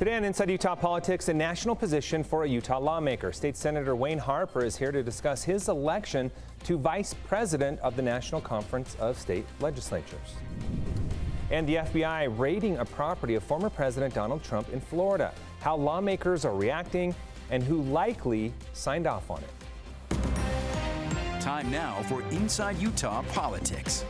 Today on Inside Utah Politics, a national position for a Utah lawmaker. State Senator Wayne Harper is here to discuss his election to Vice President of the National Conference of State Legislatures. And the FBI raiding a property of former President Donald Trump in Florida. How lawmakers are reacting and who likely signed off on it. Time now for Inside Utah Politics.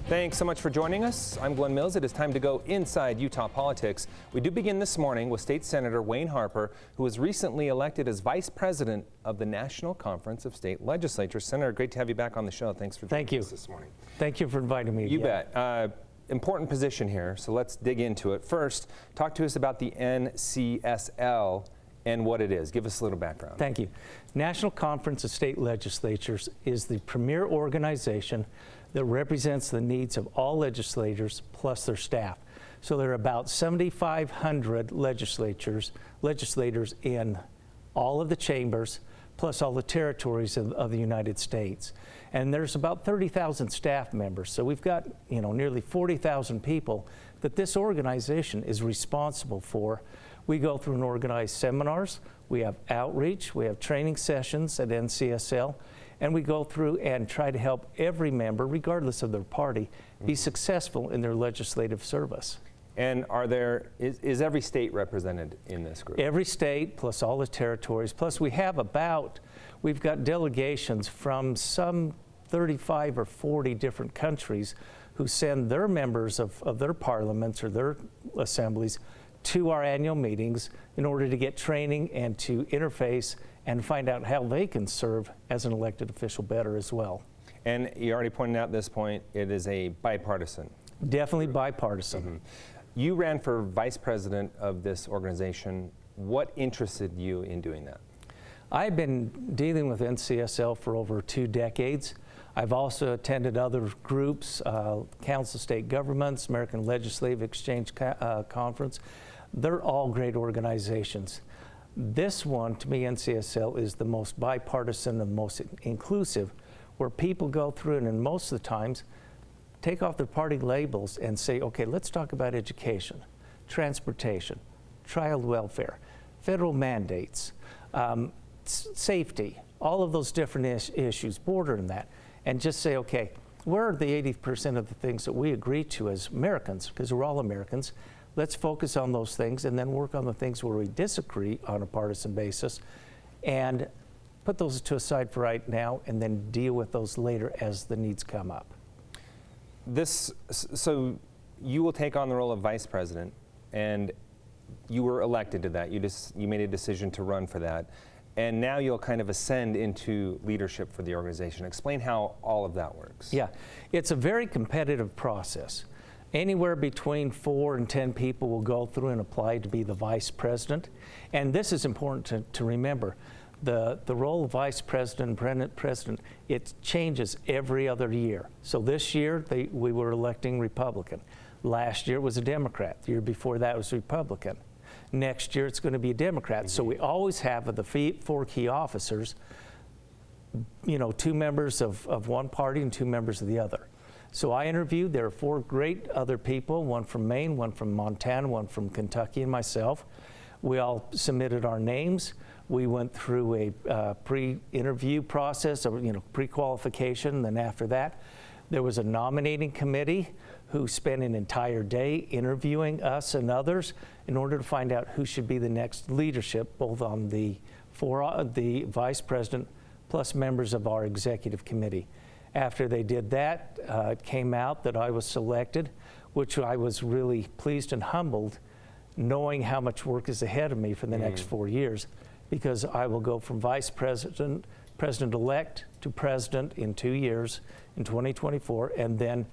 Thanks so much for joining us. I'm Glenn Mills. It is time to go inside Utah politics. We do begin this morning with State Senator Wayne Harper, who was recently elected as Vice President of the National Conference of State Legislatures. Senator, great to have you back on the show. Thanks for joining us this morning. Thank you for inviting me again. You bet. Important position here, so let's dig into it. First, talk to us about the NCSL and what it is. Give us a little background. Thank you. National Conference of State Legislatures is the premier organization that represents the needs of all legislators plus their staff. So there are about 7,500 legislators in all of the chambers plus all the territories of the United States. And there's about 30,000 staff members. So we've got, nearly 40,000 people that this organization is responsible for. We go through and organize seminars, we have outreach, we have training sessions at NCSL, and we go through and try to help every member, regardless of their party, be successful in their legislative service. And is every state represented in this group? Every state, plus all the territories, plus we've got delegations from some 35 or 40 different countries who send their members of their parliaments or their assemblies to our annual meetings in order to get training and to interface and find out how they can serve as an elected official better as well. And you already pointed out at this point, it is a bipartisan. Definitely bipartisan. Mm-hmm. You ran for vice president of this organization. What interested you in doing that? I've been dealing with NCSL for over 2 decades. I've also attended other groups, Council of State Governments, American Legislative Exchange Conference. They're all great organizations. This one, to me, NCSL is the most bipartisan and most inclusive, where people go through and most of the times take off their party labels and say, okay, let's talk about education, transportation, child welfare, federal mandates, safety, all of those different issues, border and that, and just say, okay, where are the 80% of the things that we agree to as Americans, because we're all Americans. Let's focus on those things and then work on the things where we disagree on a partisan basis and put those to a side for right now and then deal with those later as the needs come up. So you will take on the role of vice president, and you were elected to that. You made a decision to run for that. And now you'll kind of ascend into leadership for the organization. Explain how all of that works. Yeah, it's a very competitive process. Anywhere between 4 and 10 people will go through and apply to be the vice president. And this is important to remember. The role of vice president and president, it changes every other year. So this year, we were electing Republican. Last year it was a Democrat. The year before that was Republican. Next year it's going to be a Democrat. Mm-hmm. So we always have of the 4 key officers, 2 members of one party and 2 members of the other. So I interviewed, there are 4 great other people, one from Maine, one from Montana, one from Kentucky, and myself. We all submitted our names. We went through a pre-interview process, pre-qualification. Then after that, there was a nominating committee who spent an entire day interviewing us and others in order to find out who should be the next leadership, both on the vice president plus members of our executive committee. After they did that, it came out that I was selected, which I was really pleased and humbled, knowing how much work is ahead of me for the next 4 years, because I will go from vice president, president-elect, to president in 2 years, in 2024, and then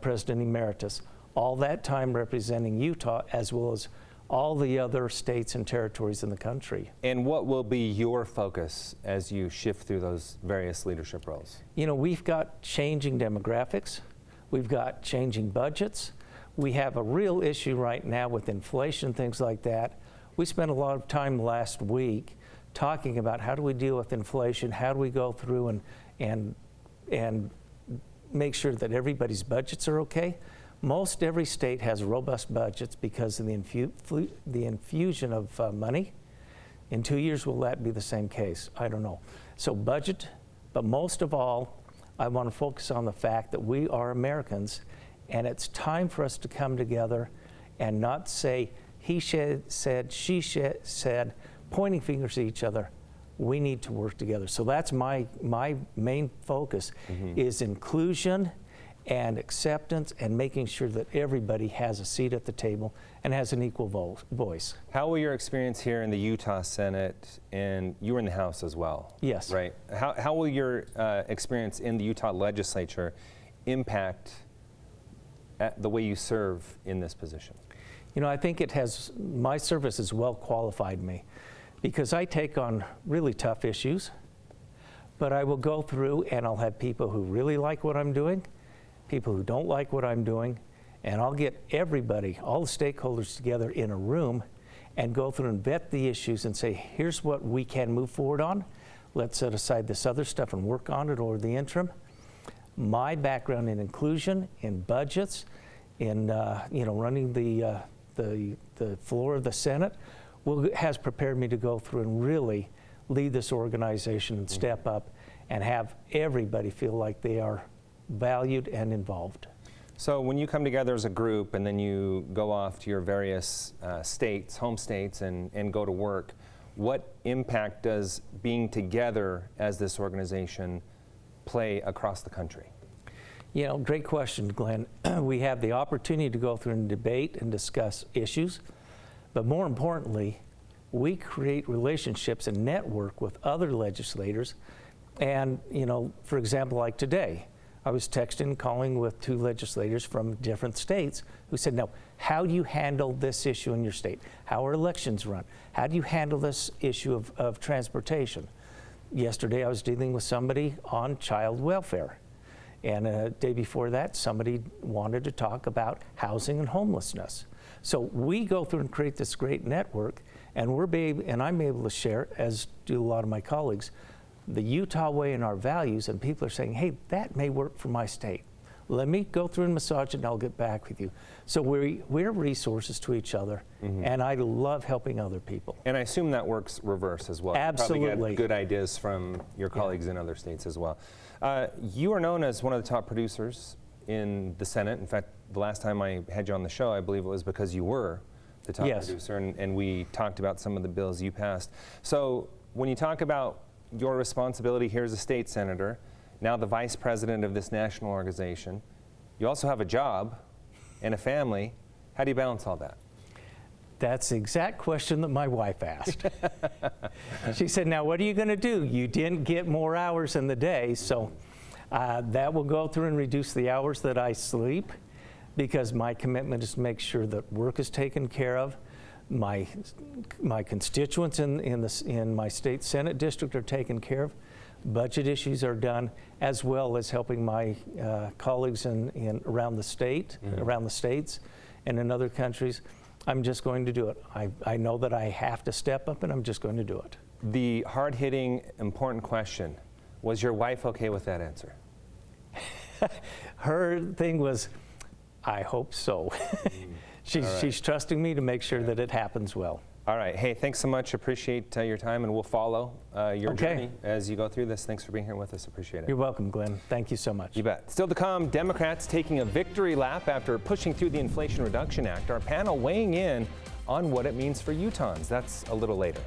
president emeritus. All that time representing Utah, as well as all the other states and territories in the country. And what will be your focus as you shift through those various leadership roles? We've got changing demographics. We've got changing budgets. We have a real issue right now with inflation, things like that. We spent a lot of time last week talking about how do we deal with inflation, how do we go through and make sure that everybody's budgets are okay. Most every state has robust budgets because of the infusion of money. In 2 years, will that be the same case? I don't know. So budget, but most of all, I want to focus on the fact that we are Americans, and it's time for us to come together and not say, he said, she said, pointing fingers at each other. We need to work together. So that's my main focus is inclusion and acceptance and making sure that everybody has a seat at the table and has an equal voice. How will your experience here in the Utah Senate, and you were in the House as well? Yes. Right. How will your experience in the Utah legislature impact the way you serve in this position? You know, I think my service has well qualified me because I take on really tough issues, but I will go through and I'll have people who really like what I'm doing, people who don't like what I'm doing, and I'll get everybody, all the stakeholders together in a room and go through and vet the issues and say, here's what we can move forward on. Let's set aside this other stuff and work on it over the interim. My background in inclusion, in budgets, in running the floor of the Senate has prepared me to go through and really lead this organization and step up and have everybody feel like they are valued and involved. So when you come together as a group and then you go off to your various states, home states, and go to work, what impact does being together as this organization play across the country? You know, great question, Glenn. We have the opportunity to go through and debate and discuss issues, but more importantly, we create relationships and network with other legislators. And, you know, for example, like today, I was texting, calling with 2 legislators from different states who said, now, how do you handle this issue in your state? How are elections run? How do you handle this issue of transportation? Yesterday, I was dealing with somebody on child welfare. And a day before that, somebody wanted to talk about housing and homelessness. So we go through and create this great network, and I'm able to share, as do a lot of my colleagues, the Utah way and our values, and people are saying, hey, that may work for my state. Let me go through and massage it, and I'll get back with you. So we're resources to each other, and I love helping other people. And I assume that works reverse as well. Absolutely. You probably get good ideas from your colleagues in other states as well. You are known as one of the top producers in the Senate. In fact, the last time I had you on the show, I believe it was because you were the top producer, and we talked about some of the bills you passed. So when you talk about your responsibility here as a state senator, now the vice president of this national organization, you also have a job and a family. How do you balance all that? That's the exact question that my wife asked. She said, now what are you going to do? You didn't get more hours in the day, so that will go through and reduce the hours that I sleep, because my commitment is to make sure that work is taken care of. My constituents in my state Senate district are taken care of. Budget issues are done, as well as helping my colleagues around the state, around the states, and in other countries. I'm just going to do it. I know that I have to step up, and I'm just going to do it. The hard-hitting, important question, was your wife okay with that answer? Her thing was, I hope so. She's trusting me to make sure that it happens well. All right. Hey, thanks so much. Appreciate your time, and we'll follow your journey as you go through this. Thanks for being here with us. Appreciate it. You're welcome, Glenn. Thank you so much. You bet. Still to come, Democrats taking a victory lap after pushing through the Inflation Reduction Act. Our panel weighing in on what it means for Utahns. That's a little later.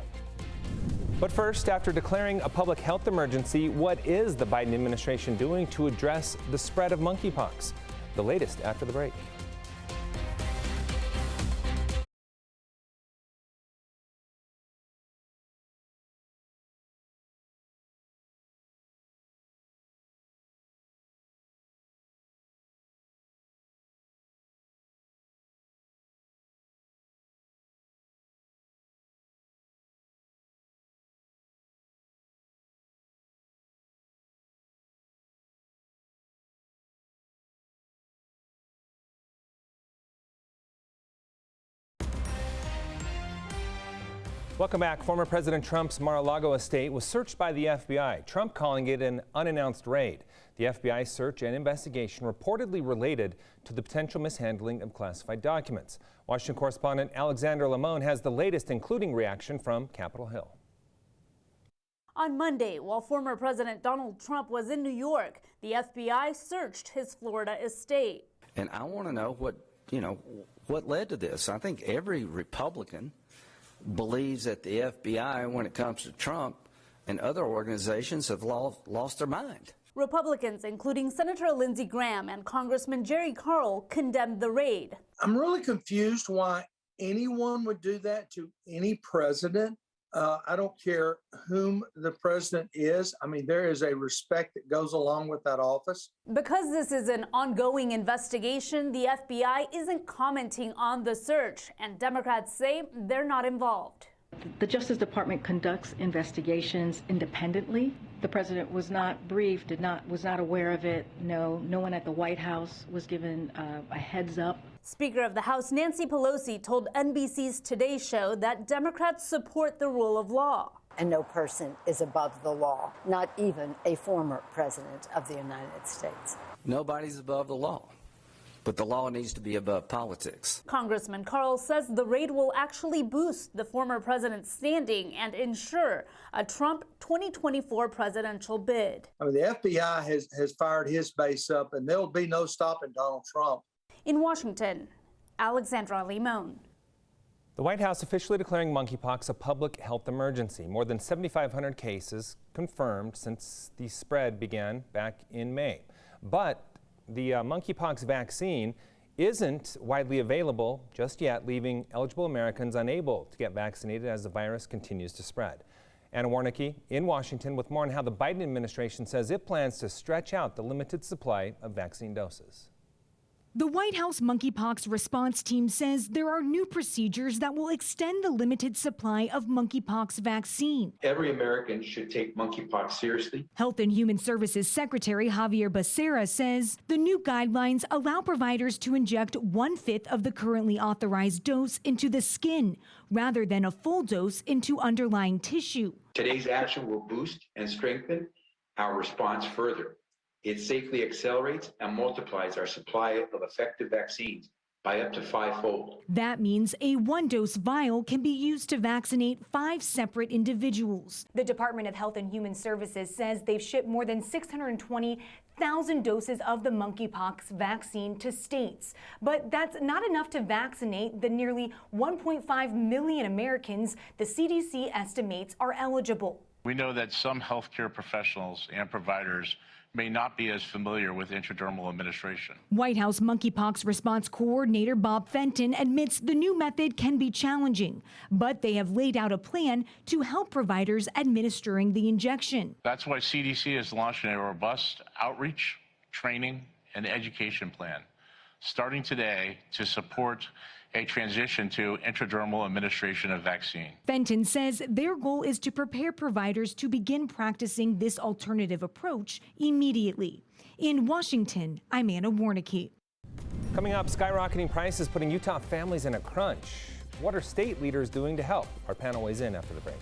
But first, after declaring a public health emergency, what is the Biden administration doing to address the spread of monkeypox? The latest after the break. Welcome back. Former President Trump's Mar-a-Lago estate was searched by the FBI, Trump calling it an unannounced raid. The FBI search and investigation reportedly related to the potential mishandling of classified documents. Washington correspondent Alexandra Limon has the latest, including reaction from Capitol Hill. On Monday, while former President Donald Trump was in New York, the FBI searched his Florida estate. And I want to know what led to this. I think every Republican believes that the FBI, when it comes to Trump and other organizations, have lost their mind. Republicans, including Senator Lindsey Graham and Congressman Jerry Carl, condemned the raid. I'm really confused why anyone would do that to any president. I don't care whom the president is. I mean, there is a respect that goes along with that office. Because this is an ongoing investigation, the FBI isn't commenting on the search, and Democrats say they're not involved. The Justice Department conducts investigations independently. The president was not briefed, was not aware of it. No one at the White House was given a heads up. Speaker of the House Nancy Pelosi told NBC's Today Show that Democrats support the rule of law. And no person is above the law, not even a former president of the United States. Nobody's above the law, but the law needs to be above politics. Congressman Carl says the raid will actually boost the former president's standing and ensure a Trump 2024 presidential bid. I mean, the FBI has fired his base up, and there will be no stopping Donald Trump. In Washington, Alexandra Limon. The White House officially declaring monkeypox a public health emergency. More than 7,500 cases confirmed since the spread began back in May. But the monkeypox vaccine isn't widely available just yet, leaving eligible Americans unable to get vaccinated as the virus continues to spread. Anna Warnicki in Washington with more on how the Biden administration says it plans to stretch out the limited supply of vaccine doses. The White House monkeypox response team says there are new procedures that will extend the limited supply of monkeypox vaccine. Every American should take monkeypox seriously. Health and Human Services Secretary Javier Becerra says the new guidelines allow providers to inject 1/5 of the currently authorized dose into the skin, rather than a full dose into underlying tissue. Today's action will boost and strengthen our response further. It safely accelerates and multiplies our supply of effective vaccines by up to 5-fold. That means a 1-dose vial can be used to vaccinate 5 separate individuals. The Department of Health and Human Services says they've shipped more than 620,000 doses of the monkeypox vaccine to states. But that's not enough to vaccinate the nearly 1.5 million Americans the CDC estimates are eligible. We know that some healthcare professionals and providers may not be as familiar with intradermal administration. White House monkeypox response coordinator Bob Fenton admits the new method can be challenging, but they have laid out a plan to help providers administering the injection. That's why CDC is launching a robust outreach, training, and education plan, starting today to support a transition to intradermal administration of vaccine. Fenton says their goal is to prepare providers to begin practicing this alternative approach immediately. In Washington, I'm Anna Warnicki. Coming up, skyrocketing prices putting Utah families in a crunch. What are state leaders doing to help? Our panel weighs in after the break.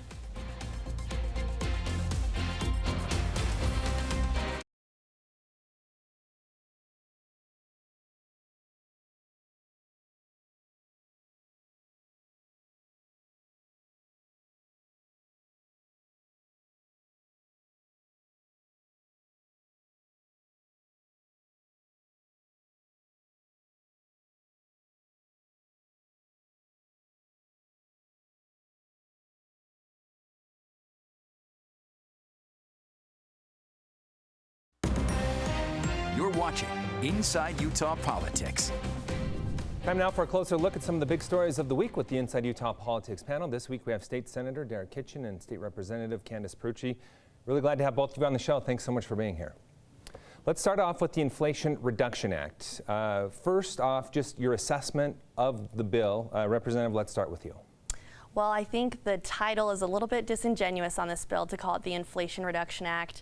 You're watching Inside Utah Politics. Time now for a closer look at some of the big stories of the week with the Inside Utah Politics panel. This week we have State Senator Derek Kitchen and State Representative Candace Prucci. Really glad to have both of you on the show. Thanks so much for being here. Let's start off with the Inflation Reduction Act. First off, just your assessment of the bill. Representative, let's start with you. Well, I think the title is a little bit disingenuous on this bill to call it the Inflation Reduction Act.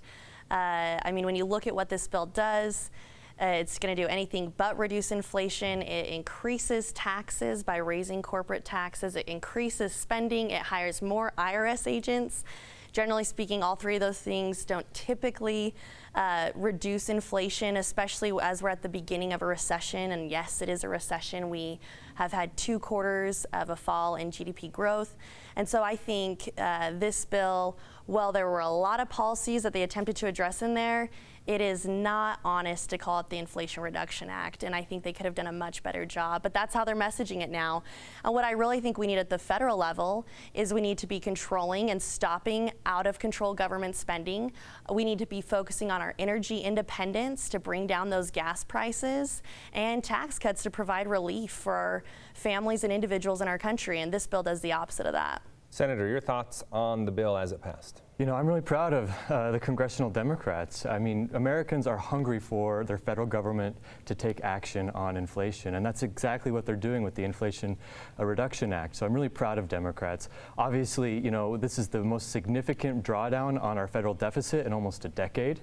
I mean, when you look at what this bill does, it's going to do anything but reduce inflation. It increases taxes by raising corporate taxes. It increases spending. It hires more IRS agents. Generally speaking, all three of those things don't typically reduce inflation, especially as we're at the beginning of a recession. And yes, it is a recession. We have had 2 quarters of a fall in GDP growth. And so I think this bill, while there were a lot of policies that they attempted to address in there, it is not honest to call it the Inflation Reduction Act, and I think they could have done a much better job, but that's how they're messaging it now. And what I really think we need at the federal level is we need to be controlling and stopping out of control government spending. We need to be focusing on our energy independence to bring down those gas prices, and tax cuts to provide relief for our families and individuals in our country, and this bill does the opposite of that. Senator, your thoughts on the bill as it passed? You know, I'm really proud of the congressional Democrats. I mean, Americans are hungry for their federal government to take action on inflation, and that's exactly what they're doing with the Inflation Reduction Act. So I'm really proud of Democrats. Obviously, you know, this is the most significant drawdown on our federal deficit in almost a decade.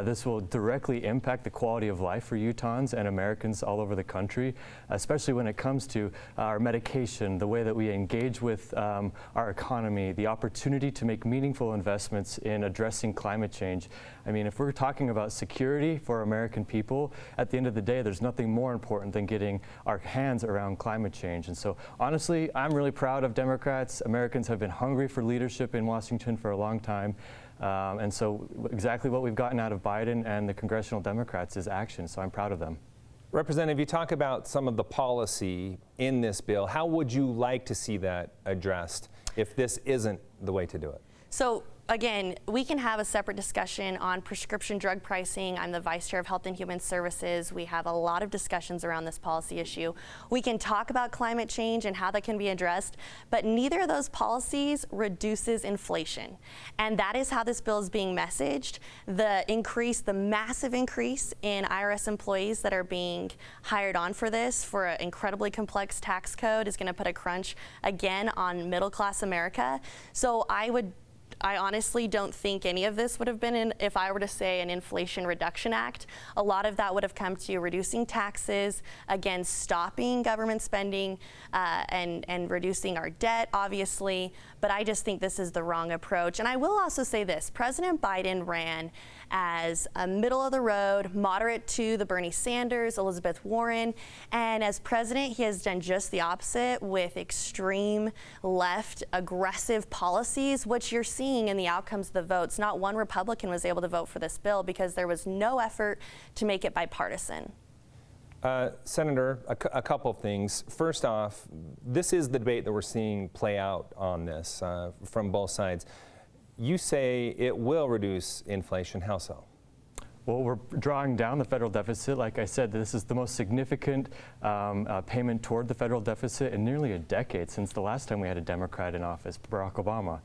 This will directly impact the quality of life for Utahns and Americans all over the country, especially when it comes to our medication, the way that we engage with our economy, the opportunity to make meaningful investments in addressing climate change. I mean, if we're talking about security for American people, at the end of the day, there's nothing more important than getting our hands around climate change. And so, honestly, I'm really proud of Democrats. Americans have been hungry for leadership in Washington for a long time. And so exactly what we've gotten out of Biden and the congressional Democrats is action, so I'm proud of them. Representative, you talk about some of the policy in this bill. How would you like to see that addressed if this isn't the way to do it? So again, we can have a separate discussion on prescription drug pricing. I'm the Vice Chair of Health and Human Services. We have a lot of discussions around this policy issue. We can talk about climate change and how that can be addressed, but neither of those policies reduces inflation. And that is how this bill is being messaged. The massive increase in IRS employees that are being hired on for this, for an incredibly complex tax code, is going to put a crunch again on middle-class America. So I honestly don't think any of this would have been if I were to say an Inflation Reduction Act. A lot of that would have come to reducing taxes, again, stopping government spending, and reducing our debt, obviously. But I just think this is the wrong approach. And I will also say this: President Biden ran as a middle-of-the-road, moderate to the Bernie Sanders, Elizabeth Warren, and as president, he has done just the opposite with extreme left, aggressive policies, which you're seeing in the outcomes of the votes. Not one Republican was able to vote for this bill because there was no effort to make it bipartisan. Senator, a couple of things. First off, this is the debate that we're seeing play out on this from both sides. You say it will reduce inflation. How so? Well, we're drawing down the federal deficit. Like I said, this is the most significant payment toward the federal deficit in nearly a decade, since the last time we had a Democrat in office, Barack Obama.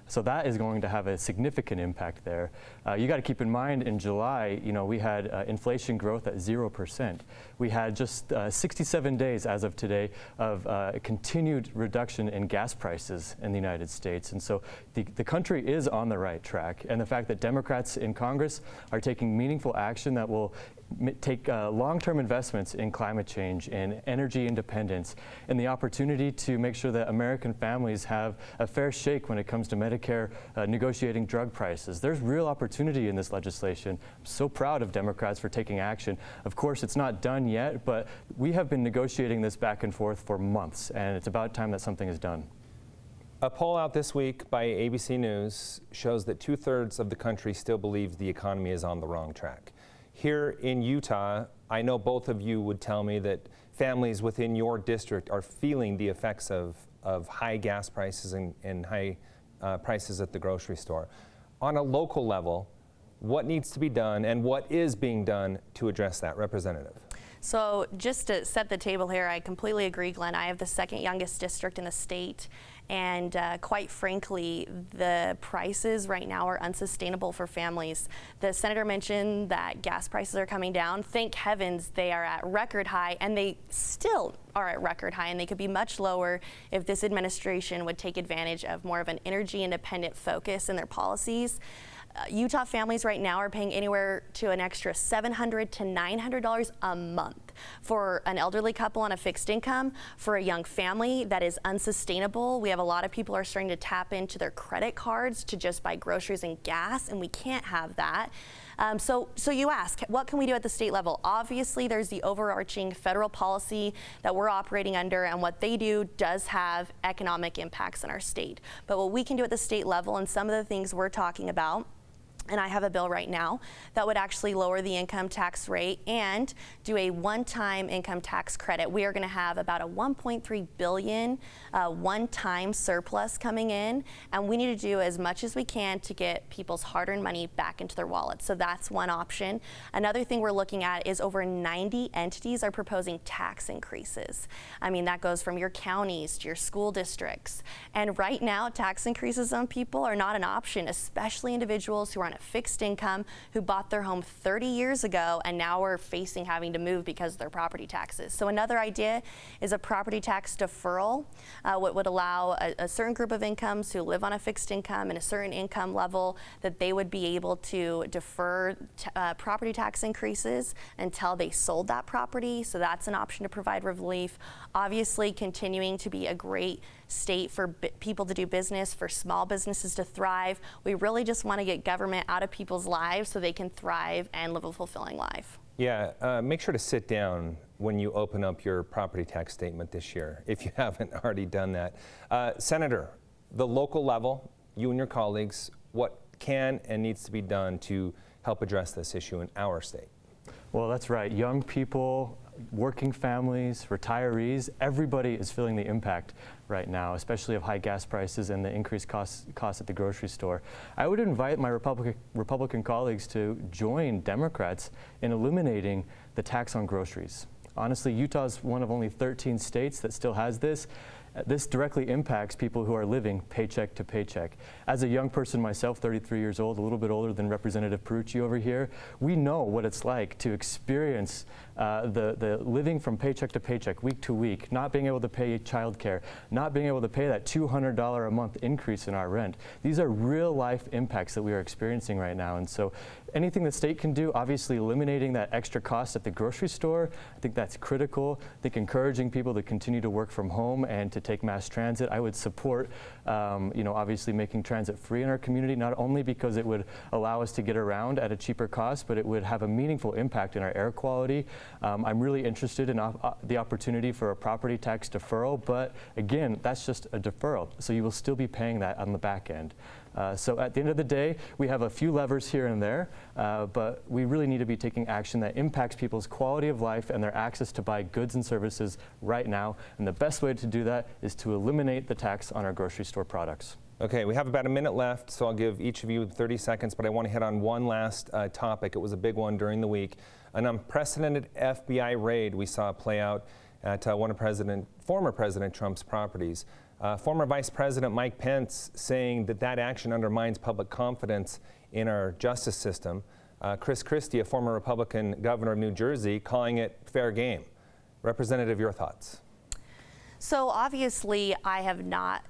So that is going to have a significant impact there. You got to keep in mind, in July, you know, we had inflation growth at 0%. We had just 67 days as of today of a continued reduction in gas prices in the United States. And so the country is on the right track. And the fact that Democrats in Congress are taking meaningful action that will take long-term investments in climate change and energy independence, and the opportunity to make sure that American families have a fair shake when it comes to Medicare negotiating drug prices. There's real opportunity in this legislation. I'm so proud of Democrats for taking action. Of course, it's not done yet, but we have been negotiating this back and forth for months, and it's about time that something is done. A poll out this week by ABC News shows that 2/3 of the country still believes the economy is on the wrong track. Here in Utah, I know both of you would tell me that families within your district are feeling the effects of high gas prices and high prices at the grocery store. On a local level, what needs to be done and what is being done to address that? Representative. So just to set the table here, I completely agree, Glenn. I have the second youngest district in the state, and quite frankly, the prices right now are unsustainable for families. The senator mentioned that gas prices are coming down. Thank heavens they are at record high, and they still are at record high, and they could be much lower if this administration would take advantage of more of an energy independent focus in their policies. Utah families right now are paying anywhere to an extra $700 to $900 a month For an elderly couple on a fixed income, for a young family, that is unsustainable. We have a lot of people are starting to tap into their credit cards to just buy groceries and gas, and we can't have that. So you ask, what can we do at the state level? Obviously, there's the overarching federal policy that we're operating under, and what they do does have economic impacts in our state. But what we can do at the state level, and some of the things we're talking about, and I have a bill right now that would actually lower the income tax rate and do a one-time income tax credit. We are going to have about a $1.3 billion one-time surplus coming in, and we need to do as much as we can to get people's hard-earned money back into their wallets. So that's one option. Another thing we're looking at is over 90 entities are proposing tax increases. I mean, that goes from your counties to your school districts. And right now, tax increases on people are not an option, especially individuals who are on a fixed income who bought their home 30 years ago and now are facing having to move because of their property taxes. So another idea is a property tax deferral, what would allow a certain group of incomes who live on a fixed income and a certain income level that they would be able to defer property tax increases until they sold that property. So that's an option to provide relief. Obviously, continuing to be a great state for people to do business, for small businesses to thrive. We really just want to get government out of people's lives so they can thrive and live a fulfilling life. Yeah, make sure to sit down when you open up your property tax statement this year, if you haven't already done that. Senator, the local level, you and your colleagues, what can and needs to be done to help address this issue in our state? Well, that's right. Young people, working families, retirees, everybody is feeling the impact right now, especially of high gas prices and the increased costs at the grocery store. I would invite my Republican colleagues to join Democrats in eliminating the tax on groceries. Honestly, Utah is one of only 13 states that still has this. This directly impacts people who are living paycheck to paycheck. As a young person myself, 33 years old, a little bit older than Representative Perucci over here, we know what it's like to experience the living from paycheck to paycheck, week to week, not being able to pay childcare, not being able to pay that $200 a month increase in our rent. These are real life impacts that we are experiencing right now. And so anything the state can do, obviously eliminating that extra cost at the grocery store, I think that's critical. I think encouraging people to continue to work from home and to take mass transit. I would support, obviously making transit free in our community, not only because it would allow us to get around at a cheaper cost, but it would have a meaningful impact in our air quality. I'm really interested in the opportunity for a property tax deferral, but again, that's just a deferral. So you will still be paying that on the back end. So at the end of the day, we have a few levers here and there, but we really need to be taking action that impacts people's quality of life and their access to buy goods and services right now. And the best way to do that is to eliminate the tax on our grocery store products. Okay, we have about a minute left, so I'll give each of you 30 seconds, but I want to hit on one last topic. It was a big one during the week. An unprecedented FBI raid we saw play out at one of former President Trump's properties. Former Vice President Mike Pence saying that action undermines public confidence in our justice system. Chris Christie, a former Republican governor of New Jersey, calling it fair game. Representative, your thoughts? So obviously, I have not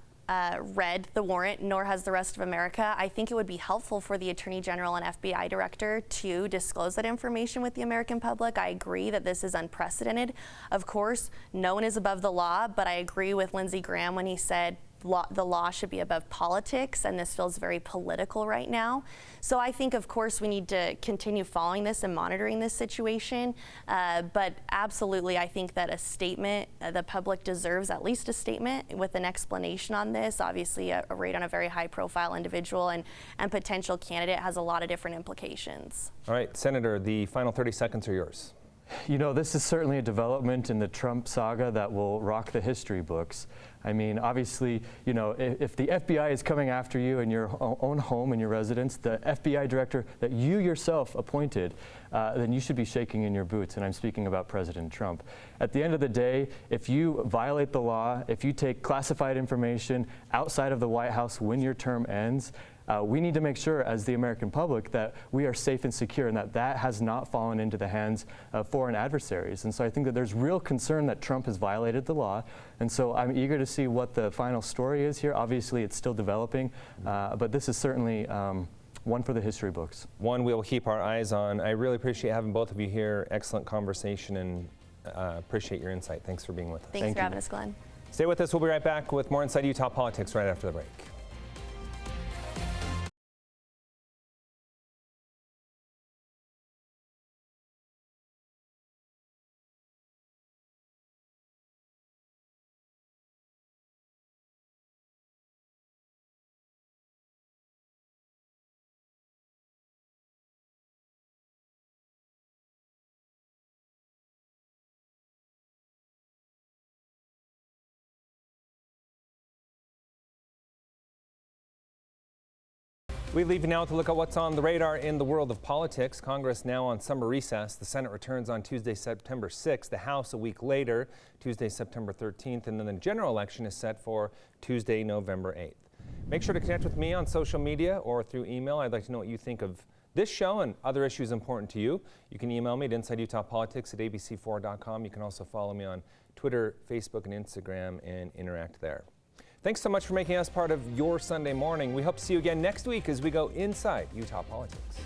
read the warrant, nor has the rest of America. I think it would be helpful for the Attorney General and FBI Director to disclose that information with the American public. I agree that this is unprecedented. Of course, no one is above the law, but I agree with Lindsey Graham when he said the law should be above politics, and this feels very political right now. So I think, of course, we need to continue following this and monitoring this situation. But absolutely, I think that a statement, the public deserves at least a statement with an explanation on this. Obviously, a raid on a very high-profile individual and potential candidate has a lot of different implications. All right, Senator, the final 30 seconds are yours. You know, this is certainly a development in the Trump saga that will rock the history books. I mean, obviously, you know, if the FBI is coming after you in your own home, in your residence, the FBI director that you yourself appointed, then you should be shaking in your boots, and I'm speaking about President Trump. At the end of the day, if you violate the law, if you take classified information outside of the White House when your term ends, we need to make sure as the American public that we are safe and secure and that has not fallen into the hands of foreign adversaries. And so I think that there's real concern that Trump has violated the law. And so I'm eager to see what the final story is here. Obviously, it's still developing, but this is certainly one for the history books. One we'll keep our eyes on. I really appreciate having both of you here. Excellent conversation, and appreciate your insight. Thanks for being with us. Thanks for having us, Glenn. Stay with us. We'll be right back with more Inside Utah Politics right after the break. We leave you now to look at what's on the radar in the world of politics. Congress now on summer recess. The Senate returns on Tuesday, September 6th. The House a week later, Tuesday, September 13th. And then the general election is set for Tuesday, November 8th. Make sure to connect with me on social media or through email. I'd like to know what you think of this show and other issues important to you. You can email me at InsideUtahPolitics@abc4.com. You can also follow me on Twitter, Facebook, and Instagram and interact there. Thanks so much for making us part of your Sunday morning. We hope to see you again next week as we go inside Utah politics.